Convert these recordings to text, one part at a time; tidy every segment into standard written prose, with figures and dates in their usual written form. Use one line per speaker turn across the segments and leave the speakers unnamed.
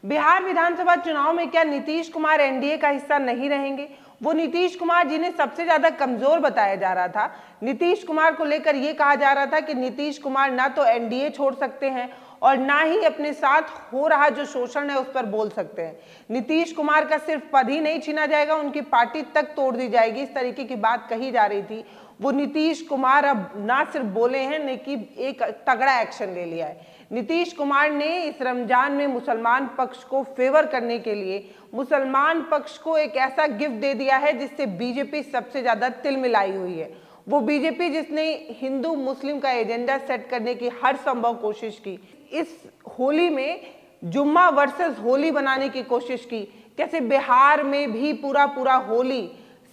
बिहार विधानसभा चुनाव में क्या नीतीश कुमार एनडीए का हिस्सा नहीं रहेंगे? वो नीतीश कुमार जिन्हें सबसे ज्यादा कमजोर बताया जा रहा था, नीतीश कुमार को लेकर यह कहा जा रहा था कि नीतीश कुमार ना तो एनडीए छोड़ सकते हैं और ना ही अपने साथ हो रहा जो शोषण है उस पर बोल सकते हैं। नीतीश कुमार का सिर्फ पद ही नहीं छीना जाएगा, उनकी पार्टी तक तोड़ दी जाएगी, इस तरीके की बात कही जा रही थी। वो नीतीश कुमार अब ना सिर्फ बोले हैं ने कि एक तगड़ा एक्शन ले लिया है। नीतीश कुमार ने इस रमजान में मुसलमान पक्ष को फेवर करने के लिए मुसलमान पक्ष को एक ऐसा गिफ्ट दे दिया है जिससे बीजेपी सबसे ज्यादा तिलमिलाई हुई है। वो बीजेपी जिसने हिंदू मुस्लिम का एजेंडा सेट करने की हर संभव कोशिश की, इस होली में जुम्मा वर्सेस होली बनाने की कोशिश की, कैसे बिहार में भी पूरा होली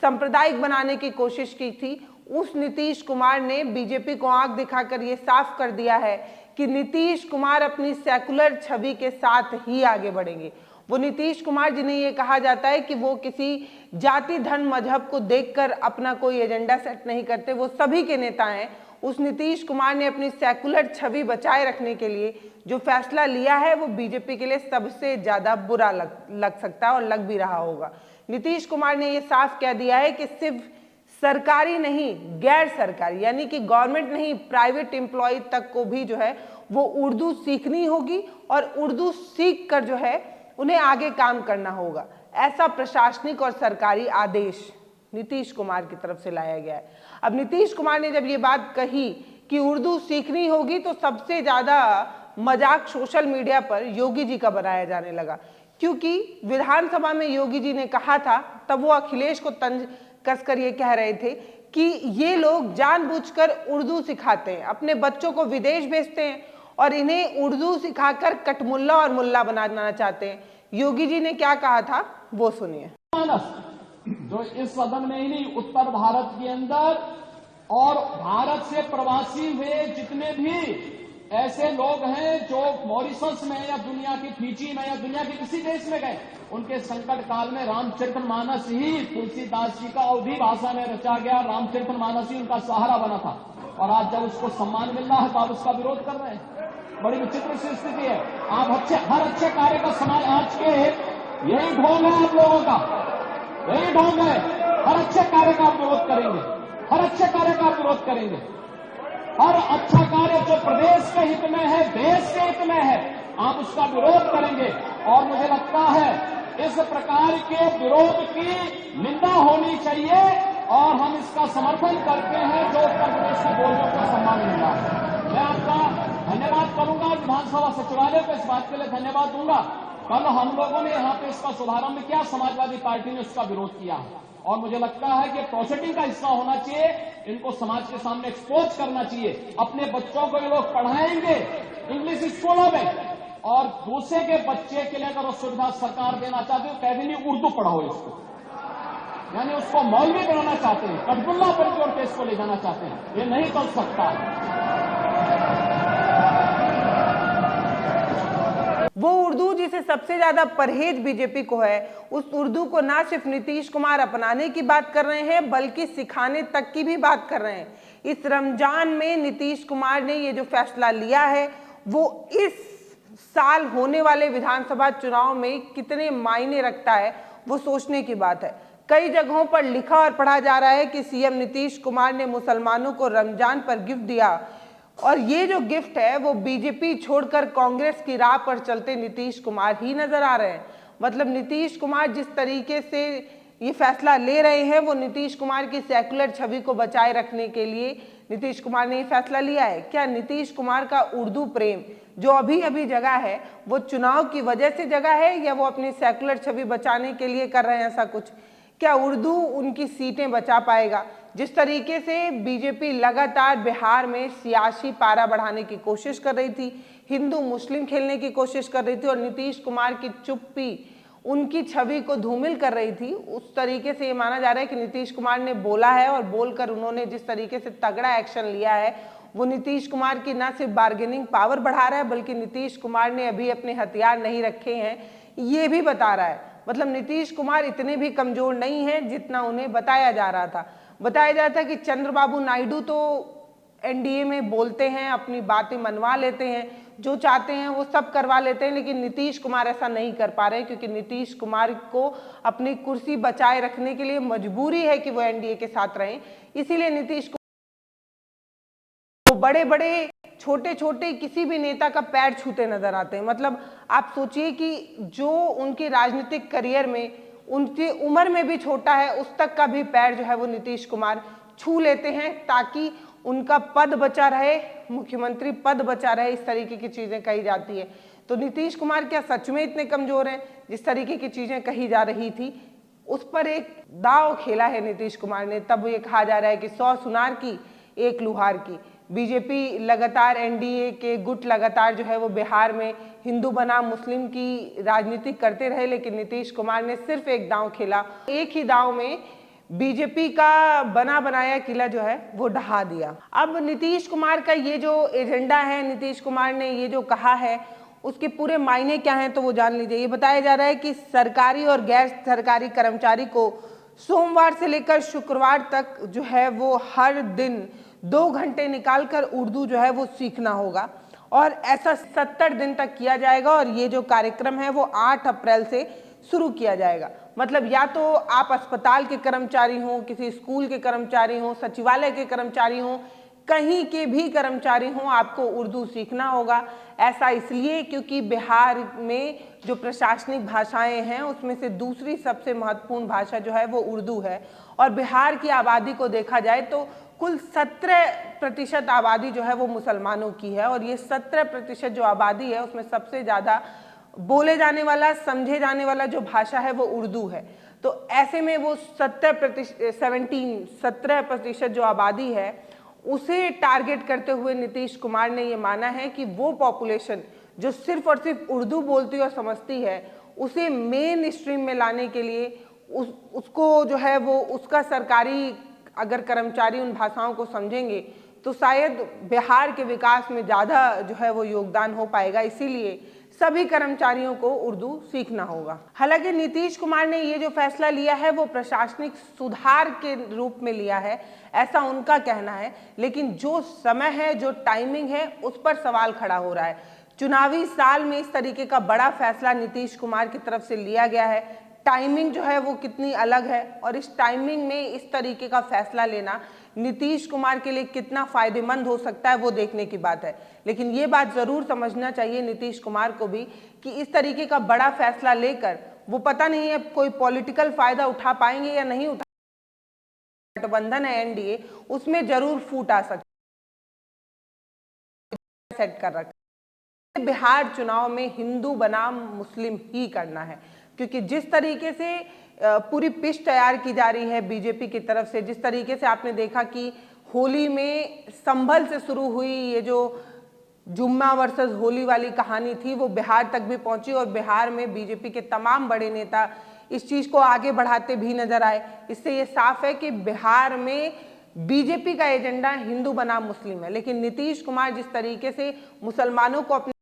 सांप्रदायिक बनाने की कोशिश की थी, उस नीतीश कुमार ने बीजेपी को आंख दिखाकर ये साफ कर दिया है कि नीतीश कुमार अपनी सेकुलर छवि के साथ ही आगे बढ़ेंगे। वो नीतीश कुमार जिन्हें ये कहा जाता है कि वो किसी जाति धर्म मजहब को देखकर अपना कोई एजेंडा सेट नहीं करते, वो सभी के नेता हैं। उस नीतीश कुमार ने अपनी सेकुलर छवि बचाए रखने के लिए जो फैसला लिया है वो बीजेपी के लिए सबसे ज्यादा बुरा लग सकता है और लग भी रहा होगा। नीतीश कुमार ने ये साफ कह दिया है कि सिर्फ सरकारी नहीं, गैर सरकारी यानी कि गवर्नमेंट नहीं, प्राइवेट एम्प्लॉय तक को भी जो है वो उर्दू सीखनी होगी और उर्दू सीख कर जो है उन्हें आगे काम करना होगा। ऐसा प्रशासनिक और सरकारी आदेश नीतीश कुमार की तरफ से लाया गया है। अब नीतीश कुमार ने जब ये बात कही कि उर्दू सीखनी होगी तो सबसे ज्यादा मजाक सोशल मीडिया पर योगी जी का बनाया जाने लगा, क्योंकि विधानसभा में योगी जी ने कहा था, तब वो अखिलेश को तंज कसकर ये कह रहे थे कि ये लोग जानबूझकर उर्दू सिखाते हैं, अपने बच्चों को विदेश भेजते हैं और इन्हें उर्दू सिखाकर कटमुल्ला और मुल्ला बनाना चाहते हैं। योगी जी ने क्या कहा था वो सुनिए।
जो इस सदन में ही नहीं, उत्तर भारत के अंदर और भारत से प्रवासी हुए जितने भी ऐसे लोग हैं जो मॉरिशस में या दुनिया की फिजी में या दुनिया के किसी देश में गए, उनके संकट काल में रामचरितमानस ही तुलसीदास जी का अवधी भाषा में रचा गया रामचरितमानस ही उनका सहारा बना था। और आज जब उसको सम्मान मिल रहा है तो आप उसका विरोध कर रहे हैं। बड़ी विचित्र सी स्थिति है। आप हर अच्छे कार्य का समाज, आज के यही ढोंग है आप लोगों का, यही ढोंग है। हर अच्छे कार्य का आप विरोध करेंगे, हर अच्छे कार्य का आप विरोध करेंगे। हर अच्छा कार्य जो प्रदेश के हित में है, देश के हित में है, आप उसका विरोध करेंगे। और मुझे लगता है इस प्रकार के विरोध की निंदा होनी चाहिए और हम इसका समर्थन करते हैं जो उत्तर प्रदेश की बोलियों का सम्मान मिल रहा है। मैं आपका धन्यवाद करूंगा, विधानसभा सचिवालय को इस बात के लिए धन्यवाद दूंगा। कल हम लोगों ने यहाँ पे इसका शुभारंभ किया, समाजवादी पार्टी ने उसका विरोध किया और मुझे लगता है कि प्रोसेसिंग का हिस्सा होना चाहिए, इनको समाज के सामने एक्सपोज करना चाहिए। अपने बच्चों को ये लोग पढ़ाएंगे इंग्लिश स्कूलों में और दूसरे के बच्चे के लिए अगर वो सुविधा सरकार देना चाहती है, कह देंगे उर्दू पढ़ाओ इसको, यानी उसको मौलवी बनाना चाहते हैं, कटबुल्ला पर जोड़ के इसको ले जाना चाहते हैं। ये नहीं चल सकता।
वो उर्दू जिसे सबसे ज्यादा परहेज बीजेपी को है, उस उर्दू को ना सिर्फ नीतीश कुमार अपनाने की बात कर रहे हैं बल्कि सिखाने तक की भी बात कर रहे हैं। इस रमजान में नीतीश कुमार ने ये जो फैसला लिया है वो इस साल होने वाले विधानसभा चुनाव में कितने मायने रखता है वो सोचने की बात है। कई जगहों पर लिखा और पढ़ा जा रहा है कि सीएम नीतीश कुमार ने मुसलमानों को रमजान पर गिफ्ट दिया और ये जो गिफ्ट है वो बीजेपी छोड़कर कांग्रेस की राह पर चलते नीतीश कुमार ही नजर आ रहे हैं। मतलब नीतीश कुमार जिस तरीके से ये फैसला ले रहे हैं वो नीतीश कुमार की सेकुलर छवि को बचाए रखने के लिए नीतीश कुमार ने ये फैसला लिया है। क्या नीतीश कुमार का उर्दू प्रेम जो अभी जगह है वो चुनाव की वजह से जगह है या वो अपनी सेकुलर छवि बचाने के लिए कर रहे हैं ऐसा कुछ? क्या उर्दू उनकी सीटें बचा पाएगा? जिस तरीके से बीजेपी लगातार बिहार में सियासी पारा बढ़ाने की कोशिश कर रही थी, हिंदू मुस्लिम खेलने की कोशिश कर रही थी और नीतीश कुमार की चुप्पी उनकी छवि को धूमिल कर रही थी, उस तरीके से ये माना जा रहा है कि नीतीश कुमार ने बोला है और बोलकर उन्होंने जिस तरीके से तगड़ा एक्शन लिया है वो नीतीश कुमार की ना सिर्फ बार्गेनिंग पावर बढ़ा रहा है बल्कि नीतीश कुमार ने अभी अपने हथियार नहीं रखे हैं ये भी बता रहा है। मतलब नीतीश कुमार इतने भी कमजोर नहीं हैं जितना उन्हें बताया जा रहा था। बताया जा रहा था कि चंद्रबाबू नायडू तो एनडीए में बोलते हैं, अपनी बातें मनवा लेते हैं, जो चाहते हैं वो सब करवा लेते हैं, लेकिन नीतीश कुमार ऐसा नहीं कर पा रहे हैं, क्योंकि नीतीश कुमार को अपनी कुर्सी बचाए रखने के लिए मजबूरी है कि वो एनडीए के साथ रहें। इसीलिए नीतीश को बड़े बड़े छोटे छोटे किसी भी नेता का पैर छूते नजर आते हैं। मतलब आप सोचिए कि जो उनके राजनीतिक करियर में उनकी उम्र में भी छोटा है, उस तक का भी पैर जो है वो नीतीश कुमार छू लेते हैं, ताकि उनका पद बचा रहे, मुख्यमंत्री पद बचा रहे। इस तरीके की चीजें कही जाती है। तो नीतीश कुमार क्या सच में इतने कमजोर हैं? जिस तरीके की चीजें कही जा रही थी उस पर एक दांव खेला है नीतीश कुमार ने। तब ये कहा जा रहा है कि 100 सुनार की 1 लुहार की। बीजेपी लगातार, एनडीए के गुट लगातार जो है वो बिहार में हिंदू बनाम मुस्लिम की राजनीति करते रहे, लेकिन नीतीश कुमार ने सिर्फ एक दांव खेला। एक ही दांव में बीजेपी का बना बनाया किला जो है वो ढहा दिया। अब नीतीश कुमार का ये जो एजेंडा है, नीतीश कुमार ने ये जो कहा है, उसके पूरे मायने क्या हैं तो वो जान लीजिए। ये बताया जा रहा है कि सरकारी और गैर सरकारी कर्मचारी को सोमवार से लेकर शुक्रवार तक जो है वो हर दिन 2 घंटे निकालकर उर्दू जो है वो सीखना होगा, और ऐसा 70 दिन तक किया जाएगा। और ये जो कार्यक्रम है वो 8 अप्रैल से शुरू किया जाएगा। मतलब या तो आप अस्पताल के कर्मचारी हों, किसी स्कूल के कर्मचारी हों, सचिवालय के कर्मचारी हों, कहीं के भी कर्मचारी हों, आपको उर्दू सीखना होगा। ऐसा इसलिए क्योंकि बिहार में जो प्रशासनिक भाषाएं हैं उसमें से दूसरी सबसे महत्वपूर्ण भाषा जो है वो उर्दू है। और बिहार की आबादी को देखा जाए तो कुल 17% आबादी जो है वो मुसलमानों की है, और ये 17% जो आबादी है उसमें सबसे ज़्यादा बोले जाने वाला, समझे जाने वाला जो भाषा है वो उर्दू है। तो ऐसे में वो 17% जो आबादी है उसे टारगेट करते हुए नीतीश कुमार ने ये माना है कि वो पॉपुलेशन जो सिर्फ और सिर्फ उर्दू बोलती और समझती है, उसे मेन स्ट्रीम में लाने के लिए उसको जो है वो उसका सरकारी अगर कर्मचारी उन भाषाओं को समझेंगे तो शायद बिहार के विकास में ज़्यादा जो है वो योगदान हो पाएगा। इसीलिए सभी कर्मचारियों को उर्दू सीखना होगा। हालांकि नीतीश कुमार ने ये जो फैसला लिया है वो प्रशासनिक सुधार के रूप में लिया है, ऐसा उनका कहना है, लेकिन जो समय है, जो टाइमिंग है, उस पर सवाल खड़ा हो रहा है। चुनावी साल में इस तरीके का बड़ा फैसला नीतीश कुमार की तरफ से लिया गया है। टाइमिंग जो है वो कितनी अलग है, और इस टाइमिंग में इस तरीके का फैसला लेना नीतीश कुमार के लिए कितना फायदेमंद हो सकता है वो देखने की बात है। लेकिन ये बात जरूर समझना चाहिए नीतीश कुमार को भी कि इस तरीके का बड़ा फैसला लेकर वो पता नहीं है कोई पॉलिटिकल फायदा उठा पाएंगे या नहीं उठा। गठबंधन है एनडीए, उसमें जरूर फूट आ सकती है, सेट कर रखा। बिहार चुनाव में हिंदू बनाम मुस्लिम ही करना है, क्योंकि जिस तरीके से पूरी पिच तैयार की जा रही है बीजेपी की तरफ से, जिस तरीके से आपने देखा कि होली में संभल से शुरू हुई ये जो जुम्मा वर्सेस होली वाली कहानी थी वो बिहार तक भी पहुंची, और बिहार में बीजेपी के तमाम बड़े नेता इस चीज को आगे बढ़ाते भी नजर आए। इससे ये साफ है कि बिहार में बीजेपी का एजेंडा हिंदू बनाम मुस्लिम है, लेकिन नीतीश कुमार जिस तरीके से मुसलमानों को अपने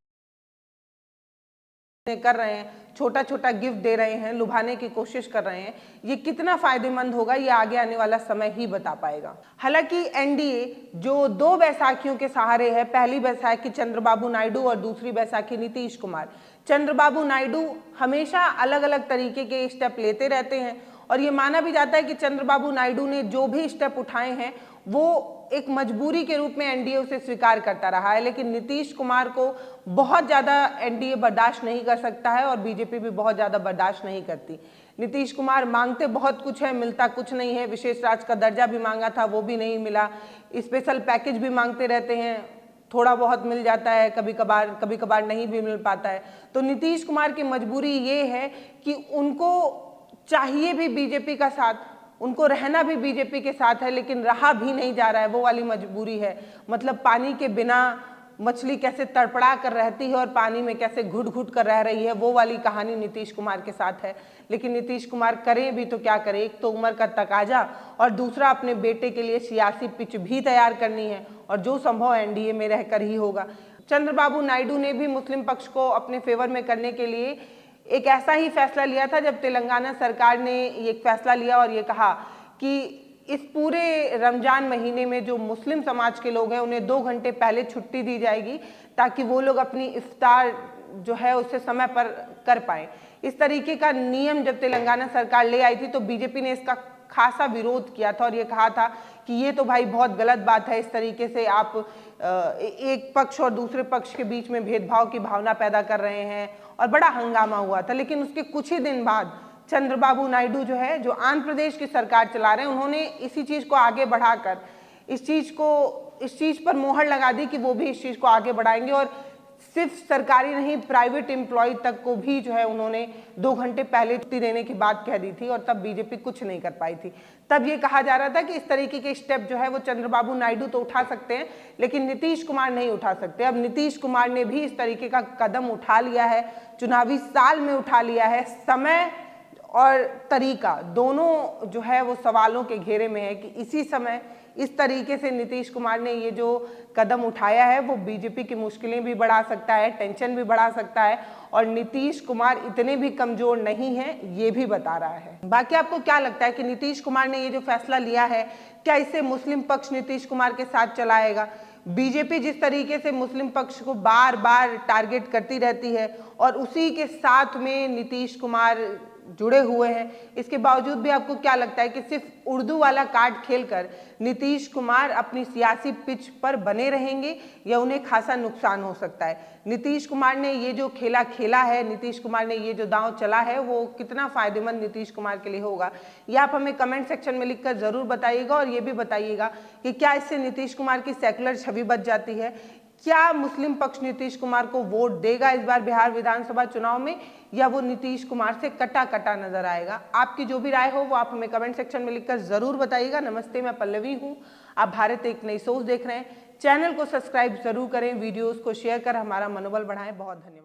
कर रहे हैं, छोटा छोटा गिफ्ट दे रहे हैं, लुभाने की कोशिश कर रहे हैं, ये कितना फायदेमंद होगा ये आगे आने वाला समय ही बता पाएगा। हालांकि एनडीए जो 2 बैसाखियों के सहारे है, पहली बैसाखी चंद्रबाबू नायडू और दूसरी बैसाखी नीतीश कुमार। चंद्रबाबू नायडू हमेशा अलग अलग तरीके के स्टेप लेते रहते हैं, और ये माना भी जाता है कि चंद्रबाबू नायडू ने जो भी स्टेप उठाए हैं वो एक मजबूरी के रूप में एनडीए उसे स्वीकार करता रहा है। लेकिन नीतीश कुमार को बहुत ज़्यादा एनडीए बर्दाश्त नहीं कर सकता है, और बीजेपी भी बहुत ज़्यादा बर्दाश्त नहीं करती। नीतीश कुमार मांगते बहुत कुछ है, मिलता कुछ नहीं है। विशेष राज्य का दर्जा भी मांगा था, वो भी नहीं मिला। स्पेशल पैकेज भी मांगते रहते हैं, थोड़ा बहुत मिल जाता है, कभी कभार नहीं भी मिल पाता है। तो नीतीश कुमार की मजबूरी ये है कि उनको चाहिए भी बीजेपी का साथ, उनको रहना भी बीजेपी के साथ है, लेकिन रहा भी नहीं जा रहा है, वो वाली मजबूरी है। मतलब पानी के बिना मछली कैसे तड़पड़ा कर रहती है और पानी में कैसे घुट घुट कर रह रही है, वो वाली कहानी नीतीश कुमार के साथ है। लेकिन नीतीश कुमार करें भी तो क्या करें, एक तो उम्र का तकाजा, और दूसरा अपने बेटे के लिए सियासी पिच भी तैयार करनी है, और जो संभव एनडीए में रहकर ही होगा। चंद्रबाबू नायडू ने भी मुस्लिम पक्ष को अपने फेवर में करने के लिए एक ऐसा ही फैसला लिया था जब तेलंगाना सरकार ने एक फैसला लिया और ये कहा कि इस पूरे रमजान महीने में जो मुस्लिम समाज के लोग हैं उन्हें 2 घंटे पहले छुट्टी दी जाएगी ताकि वो लोग अपनी इफ्तार जो है उसे समय पर कर पाएं। इस तरीके का नियम जब तेलंगाना सरकार ले आई थी तो बीजेपी ने इसका खासा विरोध किया था और ये कहा था कि ये तो भाई बहुत गलत बात है, इस तरीके से आप एक पक्ष और दूसरे पक्ष के बीच में भेदभाव की भावना पैदा कर रहे हैं, और बड़ा हंगामा हुआ था। लेकिन उसके कुछ ही दिन बाद चंद्रबाबू नायडू जो है, जो आंध्र प्रदेश की सरकार चला रहे हैं, उन्होंने इसी चीज़ को आगे बढ़ाकर इस चीज़ पर मोहर लगा दी कि वो भी इस चीज़ को आगे बढ़ाएंगे, और सिर्फ सरकारी नहीं प्राइवेट एम्प्लॉय तक को भी जो है उन्होंने 2 घंटे पहले छुट्टी देने की बात कह दी थी, और तब बीजेपी कुछ नहीं कर पाई थी। तब ये कहा जा रहा था कि इस तरीके के स्टेप जो है वो चंद्रबाबू नायडू तो उठा सकते हैं लेकिन नीतीश कुमार नहीं उठा सकते। अब नीतीश कुमार ने भी इस तरीके का कदम उठा लिया है, चुनावी साल में उठा लिया है। समय और तरीका दोनों जो है वो सवालों के घेरे में है कि इसी समय इस तरीके से नीतीश कुमार ने ये जो कदम उठाया है वो बीजेपी की मुश्किलें भी बढ़ा सकता है, टेंशन भी बढ़ा सकता है, और नीतीश कुमार इतने भी कमजोर नहीं हैं ये भी बता रहा है। बाकी आपको क्या लगता है कि नीतीश कुमार ने ये जो फैसला लिया है, क्या इससे मुस्लिम पक्ष नीतीश कुमार के साथ चलाएगा? बीजेपी जिस तरीके से मुस्लिम पक्ष को बार बार टारगेट करती रहती है और उसी के साथ में नीतीश कुमार जुड़े हुए हैं, इसके बावजूद भी आपको क्या लगता है कि सिर्फ उर्दू वाला कार्ड खेलकर नीतीश कुमार अपनी सियासी पिच पर बने रहेंगे या उन्हें खासा नुकसान हो सकता है? नीतीश कुमार ने ये जो खेला खेला है, नीतीश कुमार ने ये जो दांव चला है, वो कितना फायदेमंद नीतीश कुमार के लिए होगा, ये आप हमें कमेंट सेक्शन में लिखकर जरूर बताइएगा। और ये भी बताइएगा कि क्या इससे नीतीश कुमार की सेकुलर छवि बच जाती है? क्या मुस्लिम पक्ष नीतीश कुमार को वोट देगा इस बार बिहार विधानसभा चुनाव में, या वो नीतीश कुमार से कटा कटा नजर आएगा? आपकी जो भी राय हो वो आप हमें कमेंट सेक्शन में लिखकर जरूर बताइएगा। नमस्ते, मैं पल्लवी हूँ, आप भारत एक नई सोच देख रहे हैं। चैनल को सब्सक्राइब जरूर करें, वीडियोस को शेयर कर हमारा मनोबल बढ़ाएं। बहुत धन्यवाद।